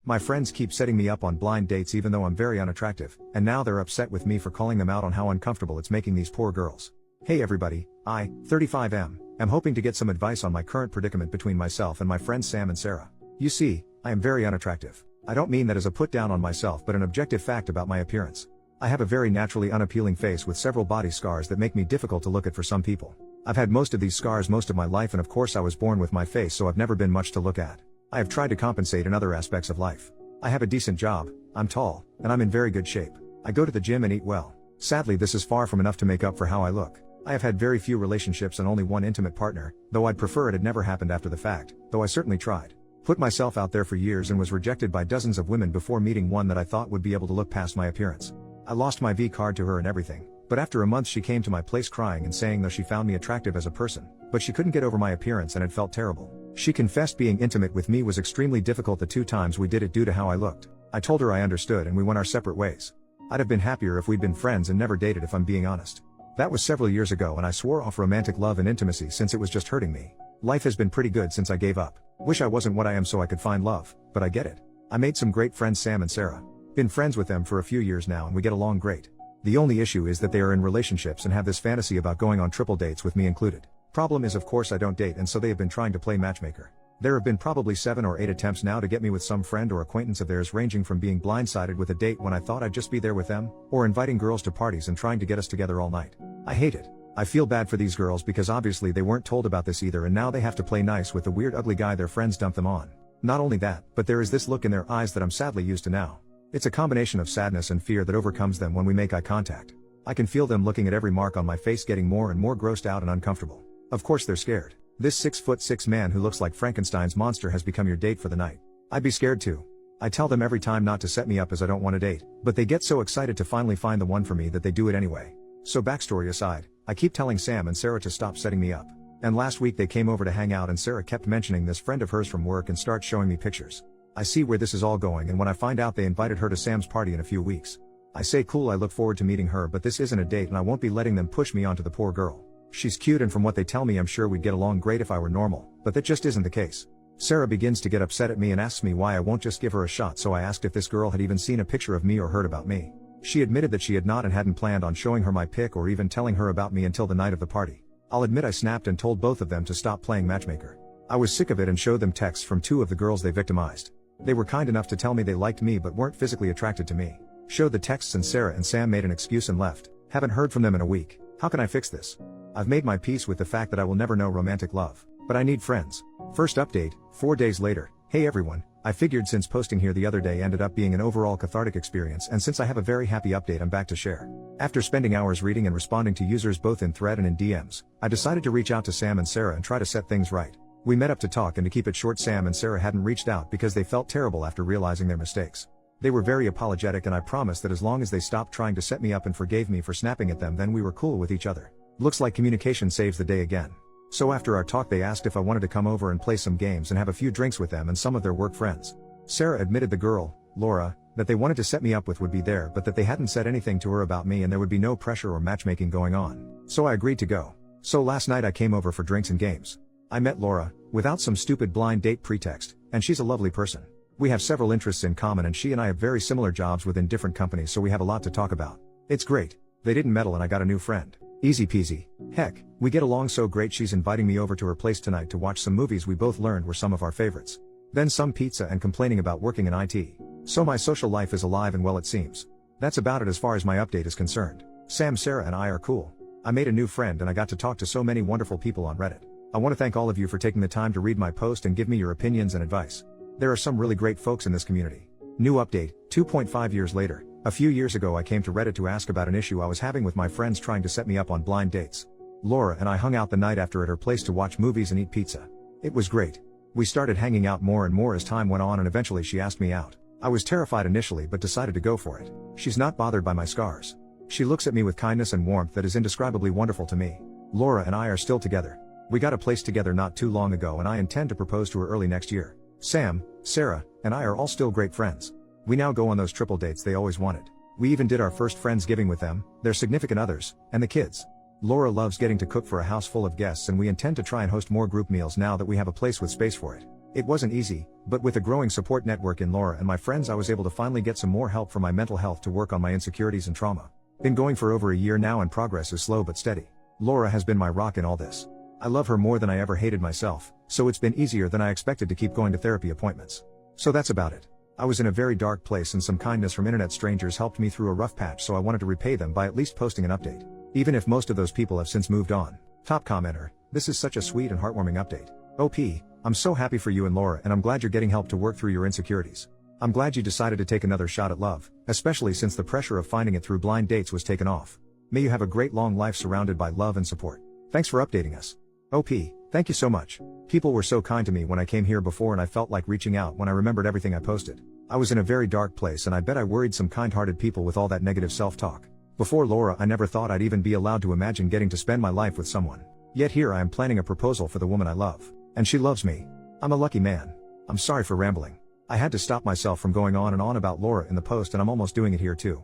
My friends keep setting me up on blind dates even though I'm very unattractive, and now they're upset with me for calling them out on how uncomfortable it's making these poor girls. Hey everybody, I, 35M, am hoping to get some advice on my current predicament between myself and my friends Sam and Sarah. You see, I am very unattractive. I don't mean that as a put down on myself but an objective fact about my appearance. I have a very naturally unappealing face with several body scars that make me difficult to look at for some people. I've had most of these scars most of my life, and of course I was born with my face, so I've never been much to look at. I have tried to compensate in other aspects of life. I have a decent job, I'm tall, and I'm in very good shape. I go to the gym and eat well. Sadly, this is far from enough to make up for how I look. I have had very few relationships and only one intimate partner, though I'd prefer it had never happened after the fact, though I certainly tried. Put myself out there for years and was rejected by dozens of women before meeting one that I thought would be able to look past my appearance. I lost my V card to her and everything, but after a month she came to my place crying and saying though she found me attractive as a person, but she couldn't get over my appearance and it felt terrible. She confessed being intimate with me was extremely difficult the 2 times we did it due to how I looked. I told her I understood and we went our separate ways. I'd have been happier if we'd been friends and never dated if I'm being honest. That was several years ago and I swore off romantic love and intimacy since it was just hurting me. Life has been pretty good since I gave up. Wish I wasn't what I am so I could find love, but I get it. I made some great friends Sam and Sarah. Been friends with them for a few years now and we get along great. The only issue is that they are in relationships and have this fantasy about going on triple dates with me included. Problem is of course I don't date and so they have been trying to play matchmaker. There have been probably 7 or 8 attempts now to get me with some friend or acquaintance of theirs, ranging from being blindsided with a date when I thought I'd just be there with them, or inviting girls to parties and trying to get us together all night. I hate it. I feel bad for these girls because obviously they weren't told about this either and now they have to play nice with the weird ugly guy their friends dumped them on. Not only that, but there is this look in their eyes that I'm sadly used to now. It's a combination of sadness and fear that overcomes them when we make eye contact. I can feel them looking at every mark on my face getting more and more grossed out and uncomfortable. Of course they're scared. This 6'6" man who looks like Frankenstein's monster has become your date for the night. I'd be scared too. I tell them every time not to set me up as I don't want to date, but they get so excited to finally find the one for me that they do it anyway. So backstory aside, I keep telling Sam and Sarah to stop setting me up. And last week they came over to hang out and Sarah kept mentioning this friend of hers from work and starts showing me pictures. I see where this is all going and when I find out they invited her to Sam's party in a few weeks. I say cool, I look forward to meeting her, but this isn't a date and I won't be letting them push me onto the poor girl. She's cute and from what they tell me I'm sure we'd get along great if I were normal, but that just isn't the case. Sarah begins to get upset at me and asks me why I won't just give her a shot, so I asked if this girl had even seen a picture of me or heard about me. She admitted that she had not and hadn't planned on showing her my pic or even telling her about me until the night of the party. I'll admit I snapped and told both of them to stop playing matchmaker. I was sick of it and showed them texts from 2 of the girls they victimized. They were kind enough to tell me they liked me but weren't physically attracted to me. Showed the texts and Sarah and Sam made an excuse and left. Haven't heard from them in a week. How can I fix this? I've made my peace with the fact that I will never know romantic love, but I need friends. First update, 4 days later. Hey everyone, I figured since posting here the other day ended up being an overall cathartic experience, and since I have a very happy update I'm back to share. After spending hours reading and responding to users both in thread and in DMs, I decided to reach out to Sam and Sarah and try to set things right. We met up to talk, and to keep it short, Sam and Sarah hadn't reached out because they felt terrible after realizing their mistakes. They were very apologetic and I promised that as long as they stopped trying to set me up and forgave me for snapping at them, then we were cool with each other. Looks like communication saves the day again. So after our talk they asked if I wanted to come over and play some games and have a few drinks with them and some of their work friends. Sarah admitted the girl, Laura, that they wanted to set me up with would be there but that they hadn't said anything to her about me and there would be no pressure or matchmaking going on. So I agreed to go. So last night I came over for drinks and games. I met Laura, without some stupid blind date pretext, and she's a lovely person. We have several interests in common and she and I have very similar jobs within different companies, so we have a lot to talk about. It's great. They didn't meddle and I got a new friend. Easy peasy. Heck, we get along so great she's inviting me over to her place tonight to watch some movies we both learned were some of our favorites. Then some pizza and complaining about working in IT. So my social life is alive and well it seems. That's about it as far as my update is concerned. Sam, Sarah and I are cool. I made a new friend and I got to talk to so many wonderful people on Reddit. I want to thank all of you for taking the time to read my post and give me your opinions and advice. There are some really great folks in this community. New update, 2.5 years later. A few years ago I came to Reddit to ask about an issue I was having with my friends trying to set me up on blind dates. Laura and I hung out the night after at her place to watch movies and eat pizza. It was great. We started hanging out more and more as time went on and eventually she asked me out. I was terrified initially but decided to go for it. She's not bothered by my scars. She looks at me with kindness and warmth that is indescribably wonderful to me. Laura and I are still together. We got a place together not too long ago and I intend to propose to her early next year. Sam, Sarah, and I are all still great friends. We now go on those triple dates they always wanted. We even did our first Friendsgiving with them, their significant others, and the kids. Laura loves getting to cook for a house full of guests and we intend to try and host more group meals now that we have a place with space for it. It wasn't easy, but with a growing support network in Laura and my friends I was able to finally get some more help for my mental health to work on my insecurities and trauma. Been going for over a year now and progress is slow but steady. Laura has been my rock in all this. I love her more than I ever hated myself, so it's been easier than I expected to keep going to therapy appointments. So that's about it. I was in a very dark place and some kindness from internet strangers helped me through a rough patch, so I wanted to repay them by at least posting an update. Even if most of those people have since moved on. Top commenter, this is such a sweet and heartwarming update. OP, I'm so happy for you and Laura and I'm glad you're getting help to work through your insecurities. I'm glad you decided to take another shot at love, especially since the pressure of finding it through blind dates was taken off. May you have a great long life surrounded by love and support. Thanks for updating us. OP, thank you so much. People were so kind to me when I came here before and I felt like reaching out when I remembered everything I posted. I was in a very dark place and I bet I worried some kind-hearted people with all that negative self-talk. Before Laura I never thought I'd even be allowed to imagine getting to spend my life with someone. Yet here I am planning a proposal for the woman I love. And she loves me. I'm a lucky man. I'm sorry for rambling. I had to stop myself from going on and on about Laura in the post and I'm almost doing it here too.